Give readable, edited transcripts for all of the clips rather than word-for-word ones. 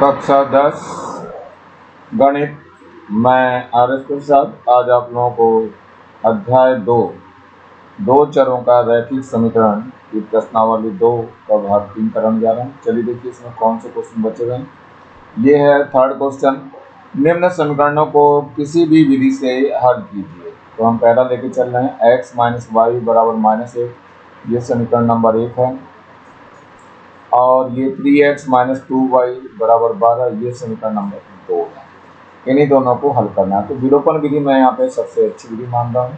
कक्षा 10 गणित। मैं आर.एस. प्रसाद आज आप लोगों को अध्याय 2 चरों का रैखिक समीकरण की प्रश्नावली 2 का भाग 3 कराने जा रहा हूँ। चलिए देखिए इसमें कौन से क्वेश्चन बचे हुए हैं। ये है थर्ड क्वेश्चन, निम्न समीकरणों को किसी भी विधि से हल कीजिए। तो हम पहला लेके चल रहे हैं, x माइनस वाई बराबर -1, ये समीकरण नंबर 1 है। और ये 3x माइनस 2y बराबर 12, ये समीकरण नंबर 2 है। इन्हीं दोनों को हल करना है। तो विलोपन विधि मैं यहाँ पे सबसे अच्छी विधि मान रहा हूँ।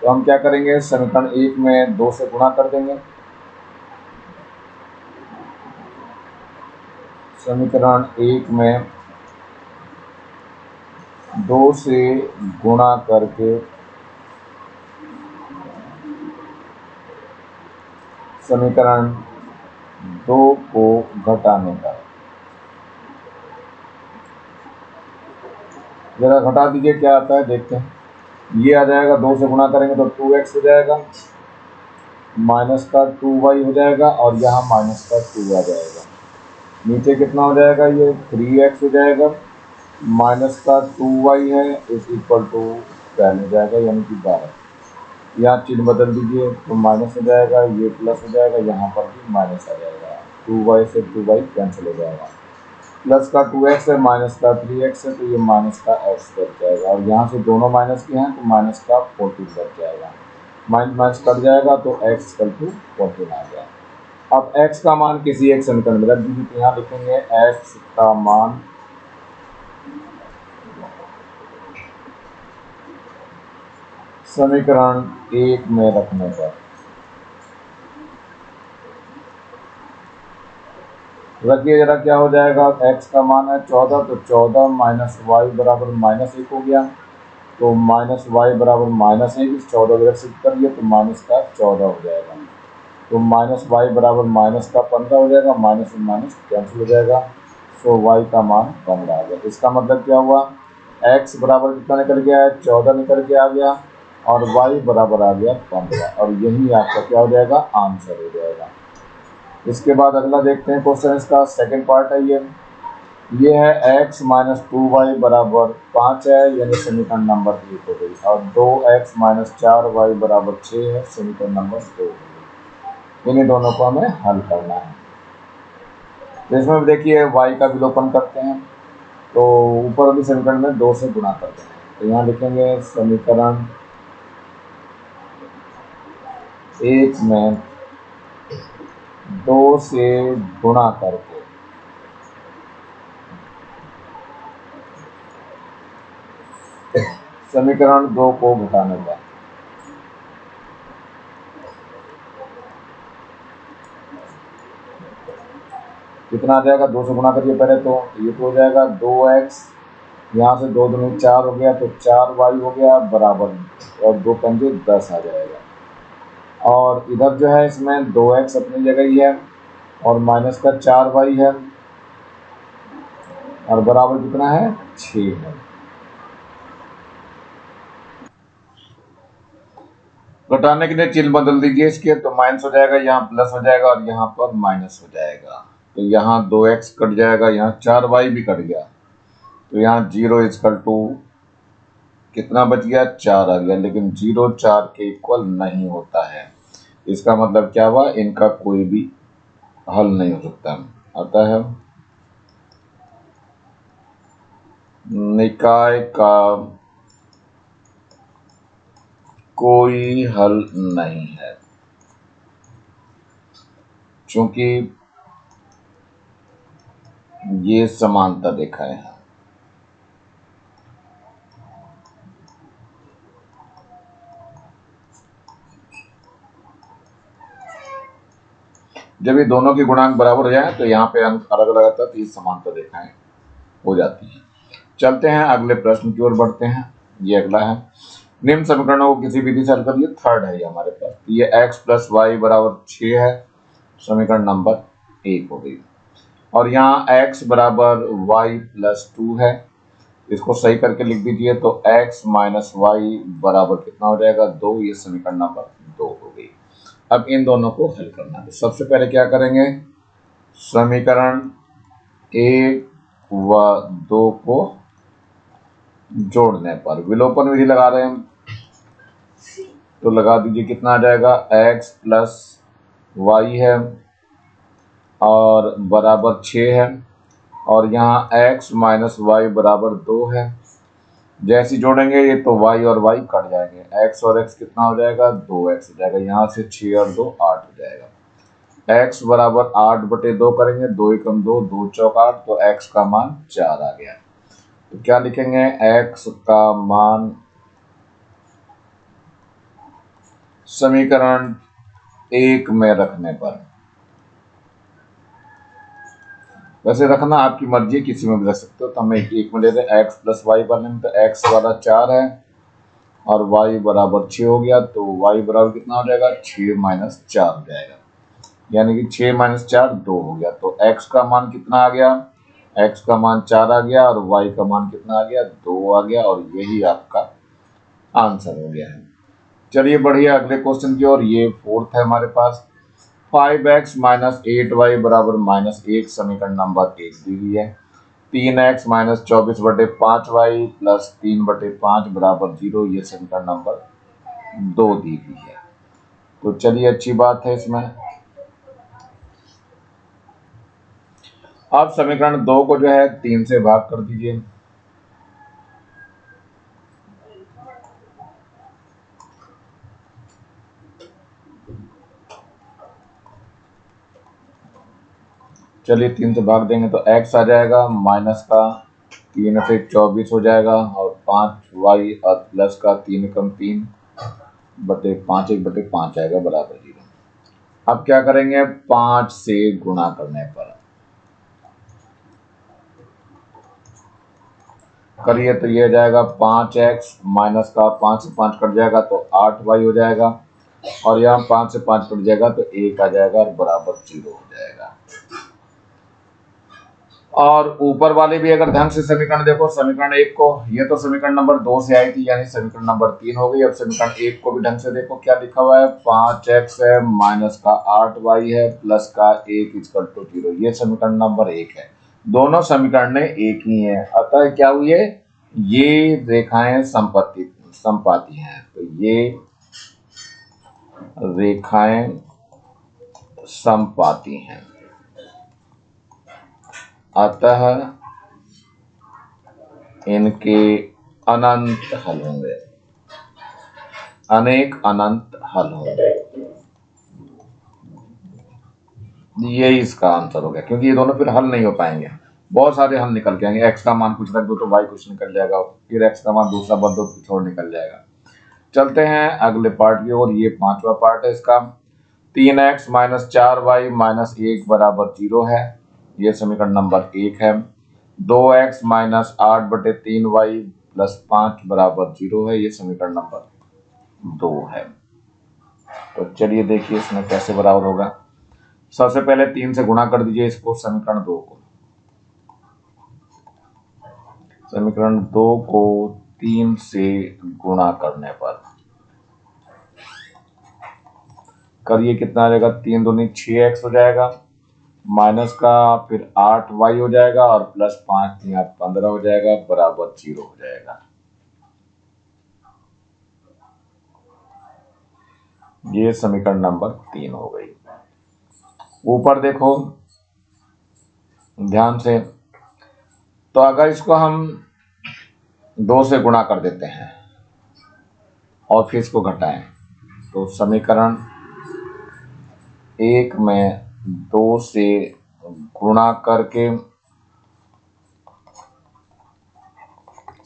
तो हम क्या करेंगे, समीकरण 1 में 2 से गुणा कर देंगे। समीकरण 1 में 2 से गुणा करके समीकरण 2 को घटाने का, जरा घटा दीजिए क्या आता है देखते हैं। ये आ जाएगा, 2 से गुणा करेंगे तो 2x हो जाएगा, माइनस का 2y हो जाएगा और यहाँ माइनस का 2 आ जाएगा। नीचे कितना हो जाएगा, ये 3x हो जाएगा, माइनस का 2y है इज इक्वल टू 10 हो जाएगा, यानी कि 12। यहाँ चिन्ह बदल दीजिए तो माइनस हो जाएगा, ये प्लस हो जाएगा, यहाँ पर भी माइनस आ जाएगा। 2y से 2y कैंसिल हो जाएगा। प्लस का 2x है, माइनस का 3x है, तो ये माइनस का x बच जाएगा। और यहाँ से दोनों माइनस के हैं तो माइनस का 14 बच जाएगा। माइनस माइनस कट जाएगा तो x इक्वल टू 14 आ गया। अब x का मान किसी एक समीकरण में रख दीजिए। तो यहाँ लिखेंगे x का मान समीकरण 1 में रखने पर रखिए जरा, क्या हो जाएगा। x का मान है 14, तो 14 माइनस वाई बराबर -1 हो गया। तो माइनस वाई बराबर -1, इस 14 को शिफ्ट करिए तो माइनस का 14 हो जाएगा। तो माइनस वाई बराबर माइनस का 15 हो जाएगा, माइनस से माइनस कैंसिल हो जाएगा। सो वाई का मान 15 आ गया। इसका मतलब क्या हुआ, x बराबर कितना निकल गया है, 14 निकल के आ गया और y बराबर आ गया 15। और यही आपका क्या हो जाएगा, आंसर हो जाएगा। इसके बाद अगला देखते हैं क्वेश्चन, इसका सेकेंड पार्ट है ये है x माइनस 2y बराबर 5 है, यानी समीकरण नंबर 1 हो गई। और 2x माइनस 4y बराबर 6 है, समीकरण नंबर 2 हो गई। इन्हीं दोनों को हमें हल करना है। तो इसमें देखिए y का विलोपन करते हैं तो ऊपर वाली समीकरण में 2 से गुणा करते हैं। तो यहाँ लिखेंगे समीकरण 1 में 2 से गुणा करके समीकरण 2 को घटाने का। कितना आ जाएगा, 2 से गुणा करिए पहले, तो ये तो हो जाएगा 2x, यहाँ से 2 दूनी 4 हो गया, तो 4y हो गया बराबर, और 2 पंजे 10 आ जाएगा। और इधर जो है इसमें 2x अपनी जगह ही है और माइनस का 4y है और बराबर कितना है, 6 है। घटाने के लिए चिन्ह बदल दीजिए इसके, तो माइनस हो जाएगा, यहाँ प्लस हो जाएगा और यहाँ पर माइनस हो जाएगा। तो यहाँ 2x कट जाएगा, यहाँ 4y भी कट गया, तो यहाँ 0 इक्वल टू कितना बच गया, 4 आ गया। लेकिन 0 4 के इक्वल नहीं होता है। इसका मतलब क्या हुआ, इनका कोई भी हल नहीं हो सकता। आता है निकाय का कोई हल नहीं है, क्योंकि ये समानता दिखाए हैं। जब ये दोनों के गुणांक बराबर हो जाए तो यहाँ पे अंक अलग अलग आता है, तो ये समानता दिखाएं हो जाती है। चलते हैं अगले प्रश्न की ओर बढ़ते हैं। ये अगला है, निम्न समीकरणों को किसी विधि से हल करिए। थर्ड है ये हमारे पास। ये x प्लस वाई बराबर 6 है, समीकरण नंबर 1 हो गई। और यहाँ x बराबर वाई प्लस 2 है, इसको सही करके लिख दीजिए। तो x माइनस वाई बराबर कितना हो जाएगा, 2। ये समीकरण नंबर 2 हो गई। अब इन दोनों को हल करना है। सबसे पहले क्या करेंगे, समीकरण 1 व 2 को जोड़ने पर। विलोपन विधि लगा रहे हैं हम, तो लगा दीजिए, कितना आ जाएगा, x प्लस वाई है और बराबर 6 है, और यहाँ x माइनस वाई बराबर 2 है। जैसे जोड़ेंगे ये तो y और y कट जाएंगे, x और x कितना हो जाएगा, 2x हो जाएगा। यहाँ से 6 और 2 8 हो जाएगा। x बराबर 8/2 करेंगे, 2 एकम 2, 2 चौक 8, तो x का मान 4 आ गया। तो क्या लिखेंगे, x का मान समीकरण 1 में रखने पर, वैसे रखना आपकी मर्जी, किसी में भी रख सकते हो, तो हम एक में ले रहे हैं। x प्लस वाई पर लेंगे तो x वाला 4 है और y बराबर 6 हो गया, तो y बराबर कितना हो जाएगा, 6 माइनस 4 हो जाएगा, यानी कि 6 माइनस 4 2 हो गया। तो x का मान कितना आ गया, x का मान 4 आ गया और y का मान कितना आ गया, 2 आ गया, और यही आपका आंसर हो गया है। चलिए बढ़िए अगले क्वेश्चन की ओर। ये 4th है हमारे पास। 5x माइनस 8y बराबर -1 समीकरण नंबर 1 दी हुई है। 3x माइनस 24/5y प्लस 3/5 बराबर 0, ये समीकरण नंबर 2 दी हुई है। तो चलिए अच्छी बात है, इसमें आप समीकरण 2 को जो है 3 से भाग कर दीजिए। चलिए 3 से भाग देंगे तो x आ जाएगा, माइनस का 3 से 24 हो जाएगा, और 5y और प्लस का 3 कम 3/5 1/5 आएगा बराबर 0। अब क्या करेंगे, 5 से गुणा करने पर करिए तो ये जाएगा 5x, माइनस का 5 से 5 कट जाएगा तो 8y हो जाएगा, और यहाँ 5 से 5 कट जाएगा तो 1 आ जाएगा और बराबर 0 हो जाएगा। और ऊपर वाले भी अगर ध्यान से समीकरण देखो, समीकरण 1 को, ये तो समीकरण नंबर 2 से आई थी, यानी समीकरण नंबर 3 हो गई। अब समीकरण 1 को भी ढंग से देखो, क्या लिखा हुआ है, 5x है, माइनस का 8y है, प्लस का 1 इक्वल टू 0, ये समीकरण नंबर 1 है। दोनों समीकरण एक ही है, अतः क्या हुई है, ये रेखाएं संपाती हैं, तो ये रेखाएं संपाती हैं, अतः इनके अनंत हल होंगे, अनेक अनंत हल होंगे। यही इसका आंसर हो गया, क्योंकि ये दोनों फिर हल नहीं हो पाएंगे, बहुत सारे हल निकल के आएंगे। x का मान कुछ रख दो तो y कुछ निकल जाएगा, फिर x का मान दूसरा बदल दो तो कुछ और निकल जाएगा। चलते हैं अगले पार्ट की ओर। ये 5वां पार्ट है इसका। 3x माइनस 4y माइनस 1 बराबर 0 है, ये समीकरण नंबर 1 है। 2x माइनस 8/3y प्लस 5 बराबर 0 है, ये समीकरण नंबर 2 है। तो चलिए देखिए इसमें कैसे बराबर होगा। सबसे पहले 3 से गुणा कर दीजिए इसको, समीकरण 2 को। समीकरण 2 को 3 से गुणा करने पर करिए, कितना आ जाएगा, 3 दूनी 6x हो जाएगा, माइनस का फिर 8y हो जाएगा, और प्लस 5 यहाँ 15 हो जाएगा, बराबर 0 हो जाएगा। ये समीकरण नंबर 3 हो गई। ऊपर देखो ध्यान से, तो अगर इसको हम 2 से गुणा कर देते हैं और फिर इसको घटाएं, तो समीकरण 1 में 2 से गुणा करके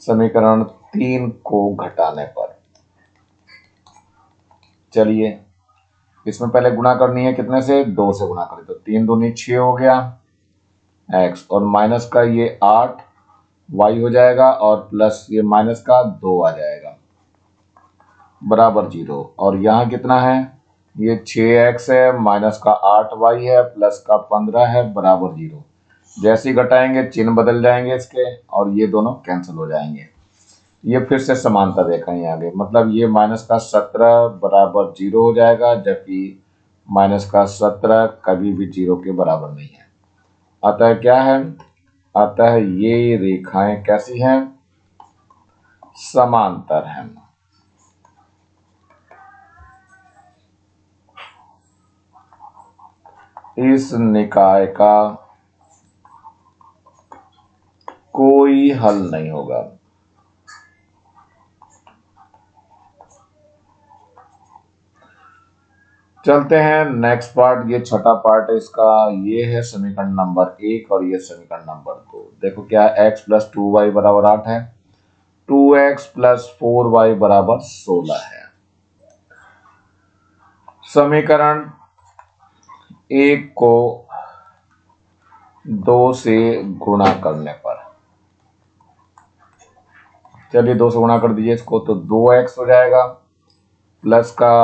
समीकरण 3 को घटाने पर, चलिए इसमें पहले गुणा करनी है, कितने से, 2 से गुणा करें, तो 3 दूनी 6 हो गया x, और माइनस का ये 8 y हो जाएगा, और प्लस ये माइनस का 2 आ जाएगा, बराबर 0। और यहाँ कितना है, ये 6x है, माइनस का 8y है, प्लस का 15 है, बराबर 0। जैसे ही घटाएंगे चिन्ह बदल जाएंगे इसके, और ये दोनों कैंसिल हो जाएंगे। ये फिर से समानता देखेंगे आगे, मतलब ये माइनस का 17 बराबर 0 हो जाएगा, जबकि माइनस का 17 कभी भी 0 के बराबर नहीं है। अतः क्या है, अतः ये रेखाएं कैसी हैं? समांतर हैं। इस निकाय का कोई हल नहीं होगा। चलते हैं नेक्स्ट पार्ट। ये छठा पार्ट है इसका। ये है समीकरण नंबर 1 और ये समीकरण नंबर 2। देखो क्या है, x प्लस 2y बराबर 8 है, 2x प्लस 4y बराबर 16 है। समीकरण 1 को 2 से गुणा करने पर, चलिए 2 से गुणा कर दीजिए इसको, तो 2x हो जाएगा प्लस का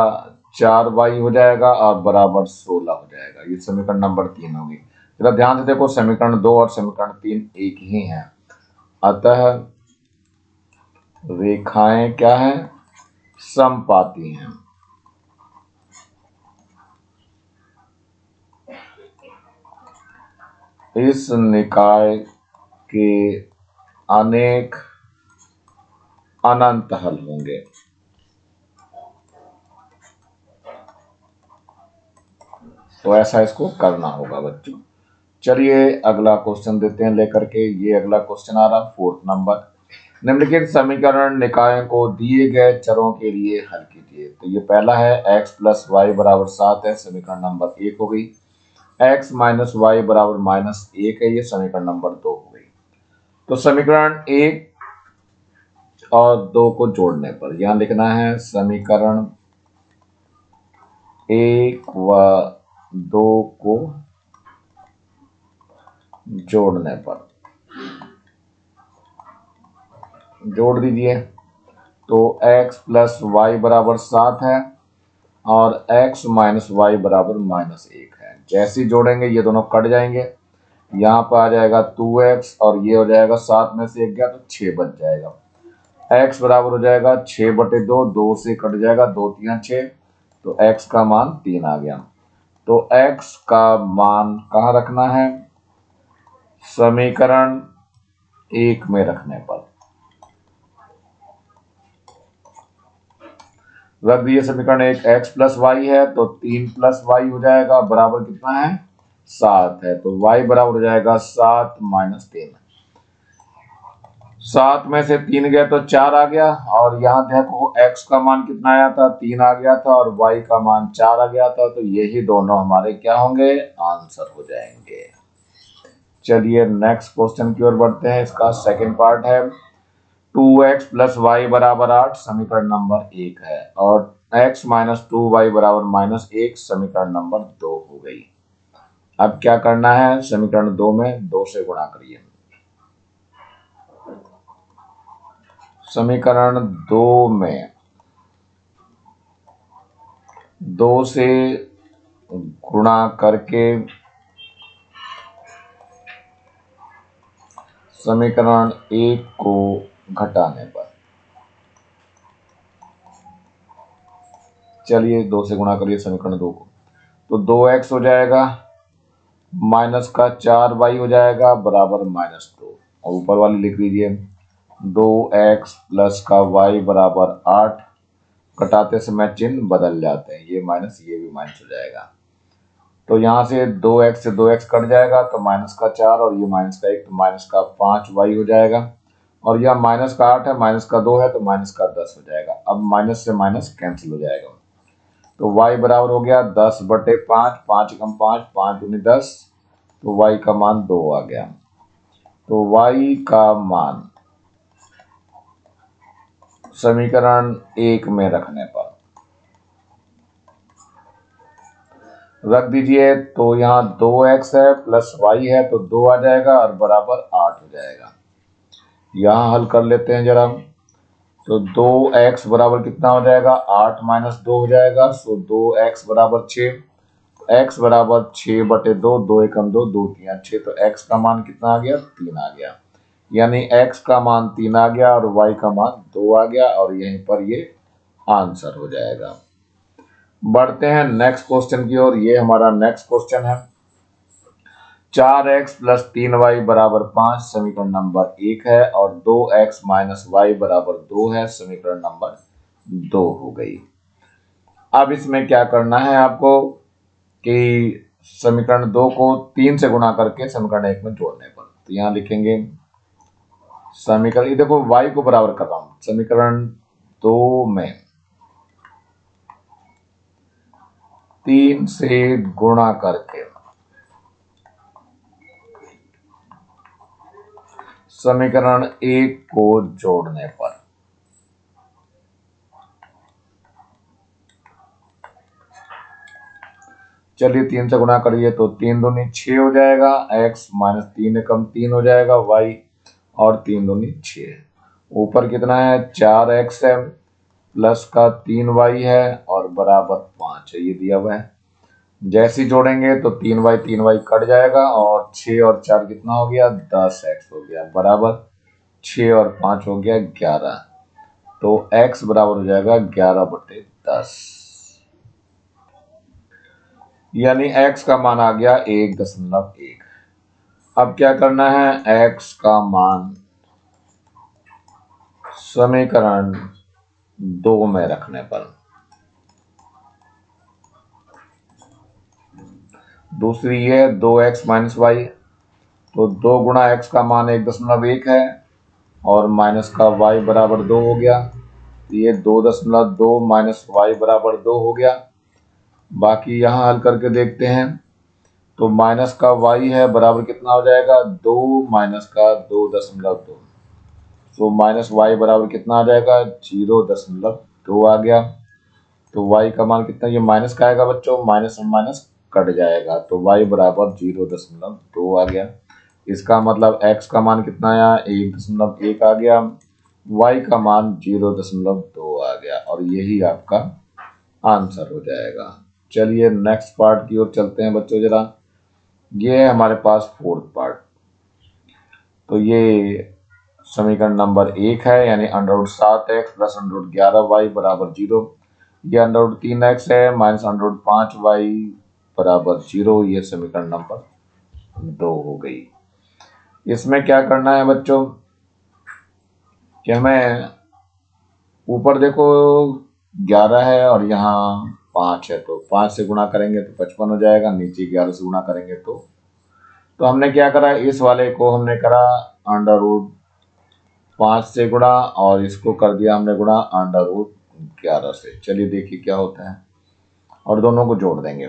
4y हो जाएगा और बराबर 16 हो जाएगा। ये समीकरण नंबर 3 होगी। जरा ध्यान से देखो, समीकरण 2 और समीकरण 3 एक ही हैं। अतः रेखाएं क्या हैं? समपाती हैं। इस निकाय के अनेक अनंत हल होंगे। तो ऐसा इसको करना होगा बच्चों। चलिए अगला क्वेश्चन देते हैं लेकर के। ये अगला क्वेश्चन आ रहा 4th नंबर। निम्नलिखित समीकरण निकायों को दिए गए चरों के लिए हल कीजिए। तो ये पहला है x प्लस वाई बराबर 7 है, समीकरण नंबर 1 हो गई। x माइनस वाई बराबर -1 है, ये समीकरण नंबर 2 हो गई। तो समीकरण 1 और 2 को जोड़ने पर यहां लिखना है समीकरण 1 व 2 को जोड़ने पर, जोड़ दीजिए। तो x प्लस वाई बराबर 7 है और x माइनस वाई बराबर -1 है। जैसे ही जोड़ेंगे ये दोनों कट जाएंगे, यहाँ पर आ जाएगा 2x और ये हो जाएगा 7 में से 1 गया तो 6 बच जाएगा। x बराबर हो जाएगा 6/2, 2 से कट जाएगा, 2 3 6, तो x का मान 3 आ गया। तो x का मान कहाँ रखना है? समीकरण 1 में रखने पर। रख दिए समीकरण 1, x प्लस वाई है तो 3 प्लस वाई हो जाएगा, बराबर कितना है? 7 है। तो y बराबर हो जाएगा 7 माइनस 3। 7 में से 3 गया तो 4 आ गया, और यहाँ देखो x का मान कितना आया था? 3 आ गया था, और y का मान 4 आ गया था। तो यही दोनों हमारे क्या होंगे? आंसर हो जाएंगे। चलिए नेक्स्ट क्वेश्चन की ओर बढ़ते हैं। इसका सेकंड पार्ट है 2x प्लस वाई बराबर 8, समीकरण नंबर 1 है, और x माइनस 2y बराबर -1, समीकरण नंबर 2 हो गई। अब क्या करना है? समीकरण 2 में 2 से गुणा करिए। समीकरण 2 में 2 से गुणा करके समीकरण 1 को घटाने पर, चलिए 2 से गुणा करिए समीकरण 2 को, तो 2x हो जाएगा, माइनस का 4y हो जाएगा, बराबर -2, और ऊपर वाली लिख लीजिए 2x प्लस का y बराबर 8। घटाते समय चिन्ह बदल जाते हैं, ये माइनस ये भी माइनस हो जाएगा। तो यहाँ से 2x से 2x कट जाएगा तो माइनस का 4, और ये माइनस का 1 तो माइनस का 5y हो जाएगा, और यह माइनस का 8 है, माइनस का 2 है तो माइनस का 10 हो जाएगा। अब माइनस से माइनस कैंसिल हो जाएगा, तो y बराबर हो गया 10/5, 5 एकम 5, 5 दूनी 10, तो y का मान 2 आ गया। तो y का मान समीकरण 1 में रखने पर रख दीजिए। तो यहाँ 2x है प्लस y है तो 2 आ जाएगा, और बराबर 8 हो जाएगा। यहाँ हल कर लेते हैं जरा। तो 2x बराबर कितना हो जाएगा? 8 माइनस 2 हो जाएगा, सो 2x बराबर 6। x बराबर 6/2, 2 एकम 2, 2 3 6, तो x का मान कितना आ गया? 3 आ गया। यानी x का मान 3 आ गया और y का मान 2 आ गया, और यहीं पर ये आंसर हो जाएगा। बढ़ते हैं नेक्स्ट क्वेश्चन की ओर। ये हमारा नेक्स्ट क्वेश्चन है 4x प्लस 3y बराबर 5 समीकरण नंबर 1 है और 2x माइनस वाई बराबर 2 है समीकरण नंबर 2 हो गई। अब इसमें क्या करना है आपको कि समीकरण 2 को 3 से गुणा करके समीकरण 1 में जोड़ने पर, तो यहां लिखेंगे समीकरण, ये देखो y को बराबर कर रहा हूं, समीकरण 2 में 3 से गुणा करके समीकरण 1 को जोड़ने पर, चलिए 3 से गुणा करिए तो 3 दूनी 6 हो जाएगा, x माइनस 3 एकम 3 हो जाएगा y, और 3 दूनी 6। ऊपर कितना है 4x है प्लस का 3y है और बराबर 5 है, ये दिया हुआ है। जैसे ही जोड़ेंगे तो 3y कट जाएगा और 6 और 4 कितना हो गया 10x हो गया, बराबर 6 और 5 हो गया 11, तो x बराबर हो जाएगा 11/10, यानी x का मान आ गया 1.1। अब क्या करना है, x का मान समीकरण 2 में रखने पर, दूसरी है 2x माइनस वाई, तो 2 गुणा x का मान 1.1 है और माइनस का y बराबर 2 हो गया, तो ये 2.2 माइनस वाई बराबर 2 हो गया। बाकी यहाँ हल करके देखते हैं, तो माइनस का y है बराबर कितना हो जाएगा 2 माइनस का 2.2, तो माइनस वाई बराबर कितना आ जाएगा 0.2 आ गया। तो y का मान कितना, ये माइनस का आएगा बच्चों, माइनस और माइनस कट जाएगा, तो y बराबर 0.2 आ गया। इसका मतलब x का मान कितना आया 1.1 आ गया, y का मान 0.2 आ गया, और यही आपका आंसर हो जाएगा। चलिए नेक्स्ट पार्ट की ओर चलते हैं बच्चों जरा। ये है हमारे पास फोर्थ पार्ट, तो ये समीकरण नंबर 1 है, यानी √7x प्लस √11y बराबर 0, ये √3x है माइनस √5y बराबर 0, ये समीकरण नंबर 2 हो गई। इसमें क्या करना है बच्चों कि हमें ऊपर देखो 11 है और यहाँ 5 है, तो 5 से गुणा करेंगे तो 55 हो जाएगा, नीचे 11 से गुणा करेंगे तो हमने क्या करा, इस वाले को हमने करा √5 से गुणा और इसको कर दिया हमने गुणा √11 से। चलिए देखिए क्या होता है, और दोनों को जोड़ देंगे।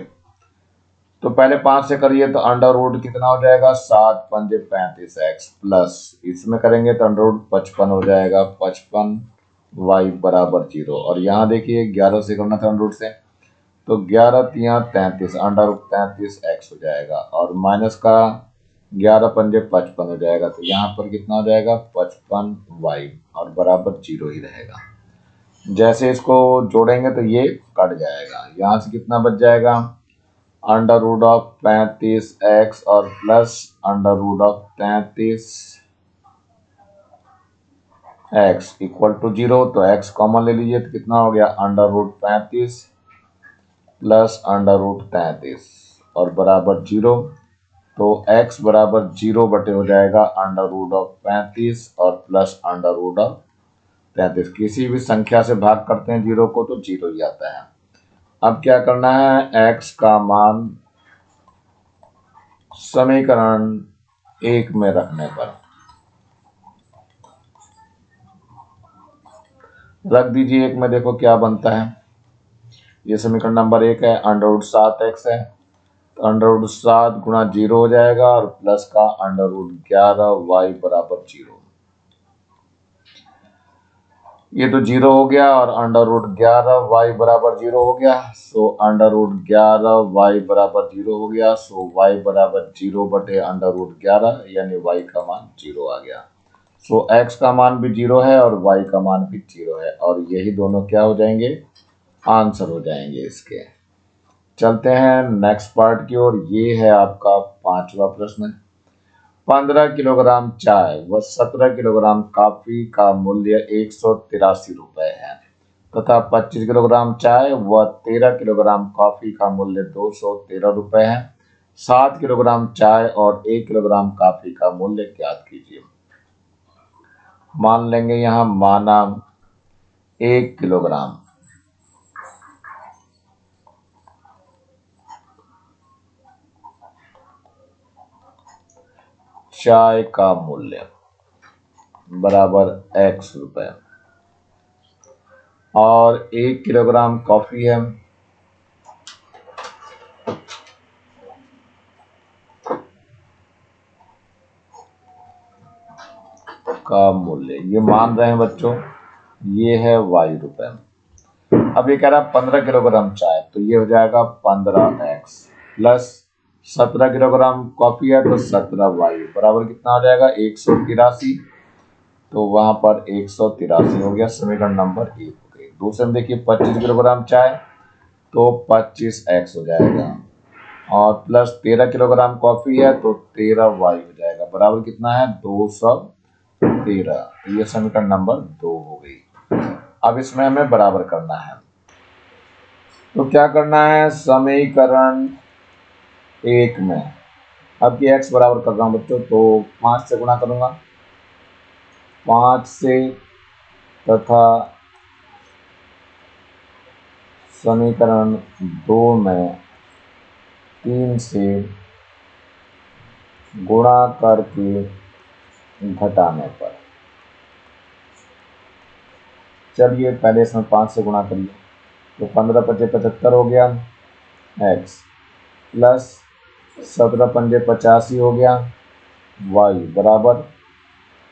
तो पहले 5 से करिए तो अंडर रूट कितना हो जाएगा 7 पंजे 35x, प्लस इसमें करेंगे तो अंडर रूट 55 हो जाएगा 55y बराबर 0, और यहाँ देखिए 11 से करना था अंडर रूट से, तो 11 तिया 33 अंडर रूट 33x हो जाएगा, और माइनस का 11 पंजे 55 हो जाएगा, तो यहाँ पर कितना हो जाएगा 55y और बराबर 0 ही रहेगा। जैसे इसको जोड़ेंगे तो ये कट जाएगा, यहाँ से कितना बच जाएगा अंडर रूट ऑफ 35x और plus under root of 33x equal to 0, तो x कॉमन ले लीजिए तो कितना हो गया under root 35 plus under root 33 और बराबर 0, तो x बराबर 0 बटे हो जाएगा अंडर रूट ऑफ 35 और प्लस अंडर रूट ऑफ 33। किसी भी संख्या से भाग करते हैं 0 को तो 0 ही आता है। अब क्या करना है, x का मान समीकरण 1 में रखने पर रख दीजिए। 1 में देखो क्या बनता है, ये समीकरण नंबर 1 है, अंडर रूट 7x है, तो अंडर रूट 7 गुणा 0 हो जाएगा और प्लस का अंडर रूट 11y बराबर 0, ये तो 0 हो गया और अंडर रूट 11y बराबर 0 हो गया, सो अंडर रूट 11y बराबर 0 हो गया, सो y बराबर 0 बटे अंडर रूट 11, यानी y का मान 0 आ गया। सो x का मान भी 0 है और y का मान भी 0 है, और यही दोनों क्या हो जाएंगे आंसर हो जाएंगे इसके। चलते हैं नेक्स्ट पार्ट की ओर। ये है आपका 5वां प्रश्न। 15 किलोग्राम चाय व 17 किलोग्राम कॉफी का मूल्य 183 रुपए है तथा 25 किलोग्राम चाय व 13 किलोग्राम कॉफी का मूल्य 213 रुपए है। 7 किलोग्राम चाय और 1 किलोग्राम कॉफी का मूल्य ज्ञात कीजिए। मान लेंगे यहाँ माना 1 किलोग्राम चाय का मूल्य बराबर x रुपए और 1 किलोग्राम कॉफी है का मूल्य, ये मान रहे हैं बच्चों, ये है y रुपए। अब ये कह रहा है 15 किलोग्राम चाय, तो ये हो जाएगा 15x प्लस 17 किलोग्राम कॉफी है तो 17y बराबर कितना हो जाएगा 183। तो वहां पर 183 हो गया, समीकरण नंबर 1 हो गई। दूसरे में देखिए 25 किलोग्राम चाय तो 25x हो जाएगा और प्लस 13 किलोग्राम कॉफी है तो 13y हो जाएगा, बराबर कितना है 213। ये समीकरण नंबर 2 हो गई। अब इसमें हमें बराबर करना है, तो क्या करना है, समीकरण 1 में अब ये x बराबर कर रहा हूं बच्चों, तो 5 से गुणा करूंगा 5 से, तथा समीकरण 2 में 3 से गुणा करके घटाने पर, चलिए पहले इसमें 5 से गुणा करिए, तो 15 पचे 75 हो गया x प्लस 17 पंजे 85 हो गया y बराबर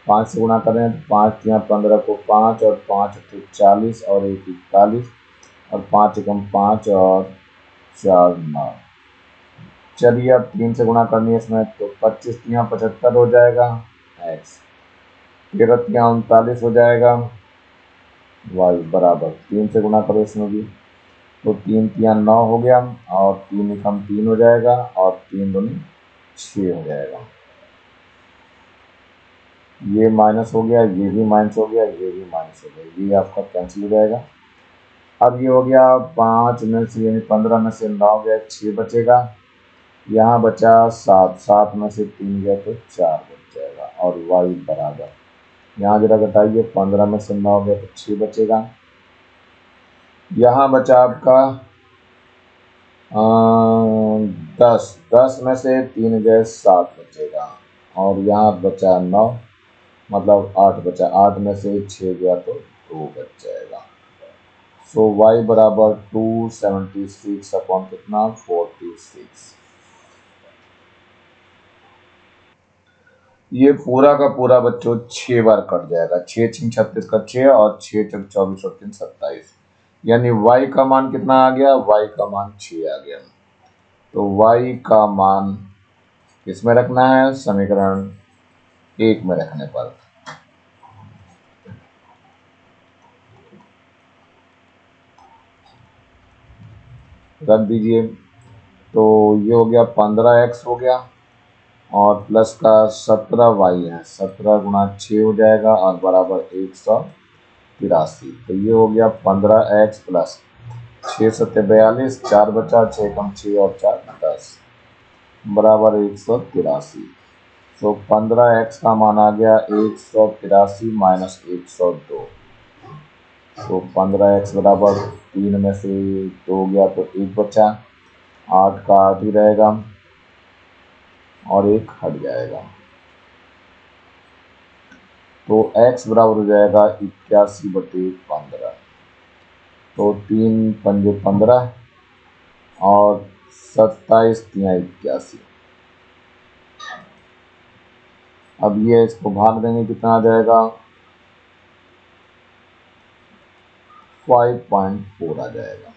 5 से गुणा करें तो 5 या 15 को 5 और 5 थे 40 और 1 41 और 5 एकम 5 और 4 9। चलिए अब 3 से गुणा करनी है इसमें, तो 25 या 75 हो जाएगा x, 13 या 39 हो जाएगा y बराबर 3 से गुणा करो इसमें भी, तो 3 या 9 हो गया और 3 एकम 3 हो जाएगा और 3 दूनी 6 हो जाएगा। ये माइनस हो गया, ये भी माइनस हो गया, ये भी माइनस हो गया, ये आपका कैंसिल हो जाएगा। अब ये हो गया 5 में से यानी 15 में से 9 गया 6 बचेगा, यहाँ बचा 7, 7 में से 3 गया तो 4 बच जाएगा और y बराबर, यहाँ जरा घटाइए 15 में से 9 गया तो 6 बचेगा, यहाँ बचा आपका 10 में से 3 गए 7 बचेगा और यहाँ बचा 9, मतलब 8 बचा, 8 में से 6 गया तो 2 बच जाएगा। सो y बराबर 276 अपॉन कितना 46। ये पूरा का पूरा बच्चों 6 बार कट जाएगा, 6 6 36 का 6 और 6 4 24 और 3 27, यानी y का मान कितना आ गया, y का मान 6 आ गया। तो y का मान किसमें रखना है, समीकरण 1 में रखने पर रख दीजिए, तो ये हो गया 15x हो गया और प्लस का 17y है, 17 गुणा 6 हो जाएगा और बराबर 183। तो ये हो गया 15x प्लस 6 सत्ते 42, 4 बचा, 6 कम 6 और 4 10 बराबर 183। तो 15x का मान आ गया 183 माइनस 102। तो 15x बराबर 3 में से 2 गया तो 1 बचा, 8 का 8 ही रहेगा और 1 हट जाएगा, तो x बराबर हो जाएगा 81/15। तो 3 पंजे 15 और 27 तिया 81। अब ये इसको भाग देंगे कितना आ जाएगा 5.4 आ जाएगा।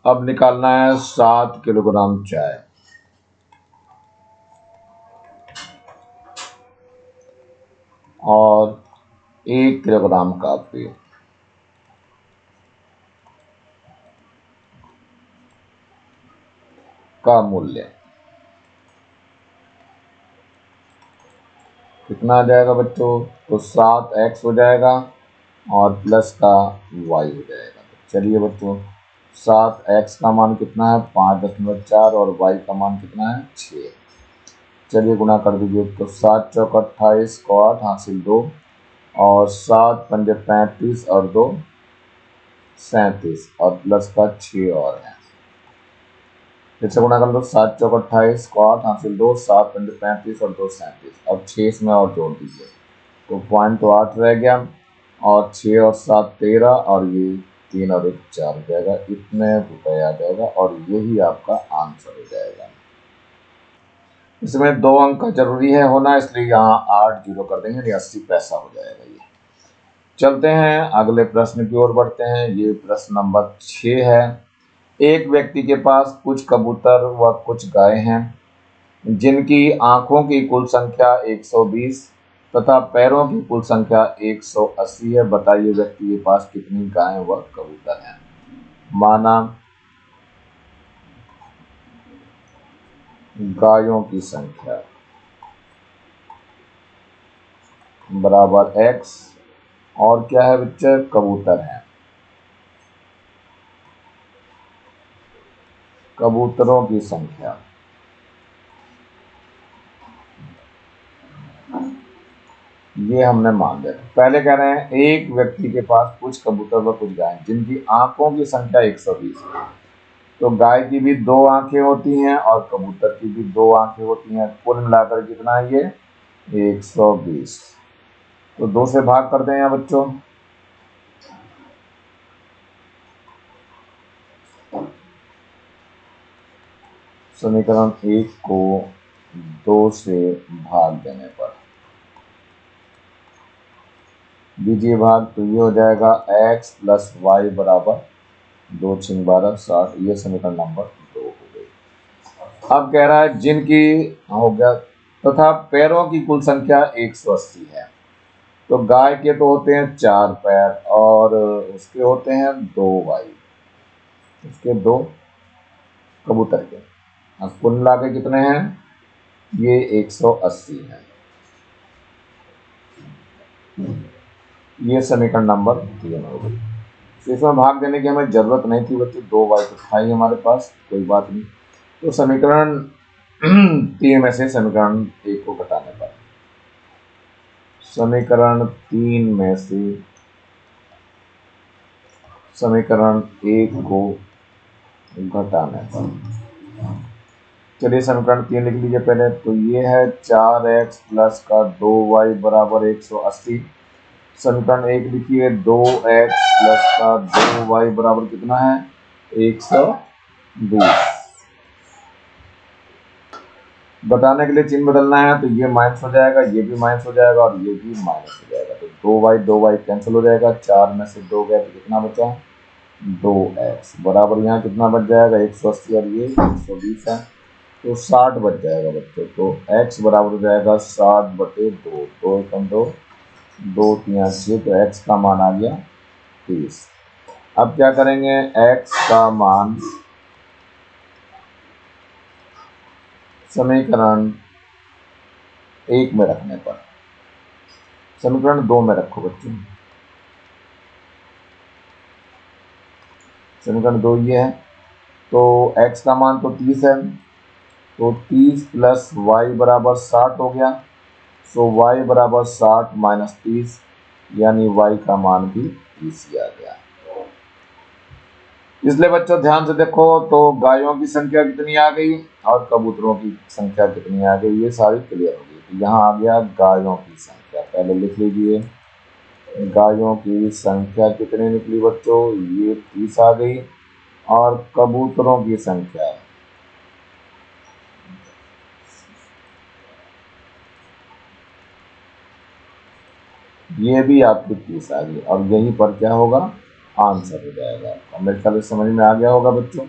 अब निकालना है 7 किलोग्राम चाय और 1 किलोग्राम कॉफी का मूल्य कितना आ जाएगा बच्चों, तो 7x हो जाएगा और प्लस का y हो जाएगा। तो चलिए बच्चों 7 x का मान कितना है 5.4 और y का मान कितना है 6। चलिए गुणा कर दीजिए। तो 7 चौक 28 को 8 हासिल 2 और 7 पंजे 35 और 2 37 और प्लस का 6 और है। फिर से गुणा कर लो। 7 चौक 28 को 8 हासिल 2 7 पंजे 35 और 2 37 और 6 इसमें और जोड़ दीजिए तो पॉइंट तो 8 रह गया और 6 और 7 13 और ये 3 और 1 4 हो जाएगा। इतने रुपए आ जाएगा और यही आपका आंसर हो जाएगा। इसमें 2 अंक का जरूरी है होना, इसलिए यहाँ 8 जीरो कर देंगे, 80 पैसा हो जाएगा ये। चलते हैं अगले प्रश्न की ओर बढ़ते हैं। ये प्रश्न नंबर 6 है। एक व्यक्ति के पास कुछ कबूतर व कुछ गाय हैं जिनकी आंखों की कुल संख्या 120 तथा पैरों की कुल संख्या 180 है। बताइए व्यक्ति के पास कितनी गाय व कबूतर हैं। माना गायों की संख्या बराबर x और क्या है बच्चे कबूतर हैं, कबूतरों की संख्या ये हमने मान लिया। पहले कह रहे हैं एक व्यक्ति के पास कुछ कबूतर व कुछ गाय जिनकी आंखों की संख्या 120 है। तो गाय की भी 2 आंखें होती हैं और कबूतर की भी 2 आंखें होती हैं। कुल मिलाकर कितना है ये 120। तो 2 से भाग कर दें यहाँ बच्चों। समीकरण 1 को 2 से भाग देने पर दीजिए भाग, तो ये हो जाएगा x प्लस वाई बराबर 2 6 12 60। ये समीकरण नंबर 2 हो गई। अब कह रहा है जिनकी हो गया तथा पैरों की कुल संख्या 180 है। तो गाय के तो होते हैं 4 पैर और उसके होते हैं 2 वाई, उसके 2 कबूतर के। अब कुल मिला के कितने हैं ये 180 है। ये समीकरण नंबर 3 हो गई। इसमें भाग देने की हमें जरूरत नहीं थी बच्चे, 2 वाई तो था ही हमारे पास, कोई बात नहीं। तो समीकरण 3 में से समीकरण 1 को घटाने पर, समीकरण 3 में से समीकरण 1 को घटाने पर, चलिए समीकरण 3 लिख लीजिए पहले। तो ये है 4x प्लस का 2y बराबर 180। समीकरण 1 लिखिए 2x प्लस का 2y बराबर कितना है 120। बताने के लिए चिन्ह बदलना है तो ये माइनस हो जाएगा, ये भी माइनस हो जाएगा और ये भी माइनस हो जाएगा। तो 2y कैंसिल हो जाएगा, 4 में से 2 गया तो कितना बचा 2x बराबर यहाँ कितना बच जाएगा 180 और ये 120 है तो 60 बच जाएगा बच्चों। तो x बराबर हो जाएगा 60/2, 2 एकम 2, 2 3 6, तो x का मान आ गया 30। अब क्या करेंगे x का मान समीकरण 1 में रखने पर, समीकरण 2 में रखो बच्चों। समीकरण 2 ये है तो x का मान तो 30 है तो 30 प्लस y बराबर 60 हो गया। सो y बराबर 60 माइनस 30 यानी y का मान भी 30 ही आ गया। इसलिए बच्चों ध्यान से देखो तो गायों की संख्या कितनी आ गई और कबूतरों की संख्या कितनी आ गई, ये सारी क्लियर हो गई। तो यहाँ आ गया गायों की संख्या, पहले लिख लीजिए गायों की संख्या कितनी निकली बच्चों, ये 30 आ गई। और कबूतरों की संख्या ये भी आपकी 30 आ गई और यहीं पर क्या होगा आंसर हो जाएगा। और मेरे ख्याल से समझ में आ गया होगा बच्चों।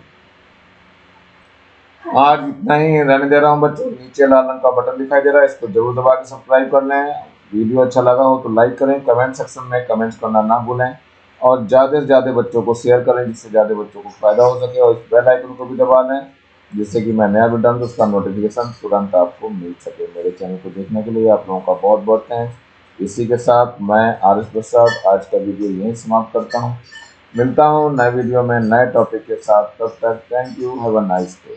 आज इतना ही रहने दे रहा हूँ बच्चों। नीचे लाल रंग का बटन दिखाई दे रहा है, इसको जरूर दबा के सब्सक्राइब कर लें। वीडियो अच्छा लगा हो तो लाइक करें, कमेंट सेक्शन में कमेंट्स करना ना भूलें और ज़्यादा से ज़्यादा बच्चों को शेयर करें जिससे ज़्यादा बच्चों को फायदा हो सके। और इस बेल आइकन को भी दबा लें जिससे कि मैं नया वीडियो डालूं तो उसका नोटिफिकेशन तुरंत आपको मिल सके। मेरे चैनल को देखने के लिए आप लोगों का बहुत बहुत थैंक्स। इसी के साथ मैं आर एस प्रसाद आज का वीडियो यहीं समाप्त करता हूँ। मिलता हूँ नए वीडियो में नए टॉपिक के साथ, तब तक thank you, have a nice day.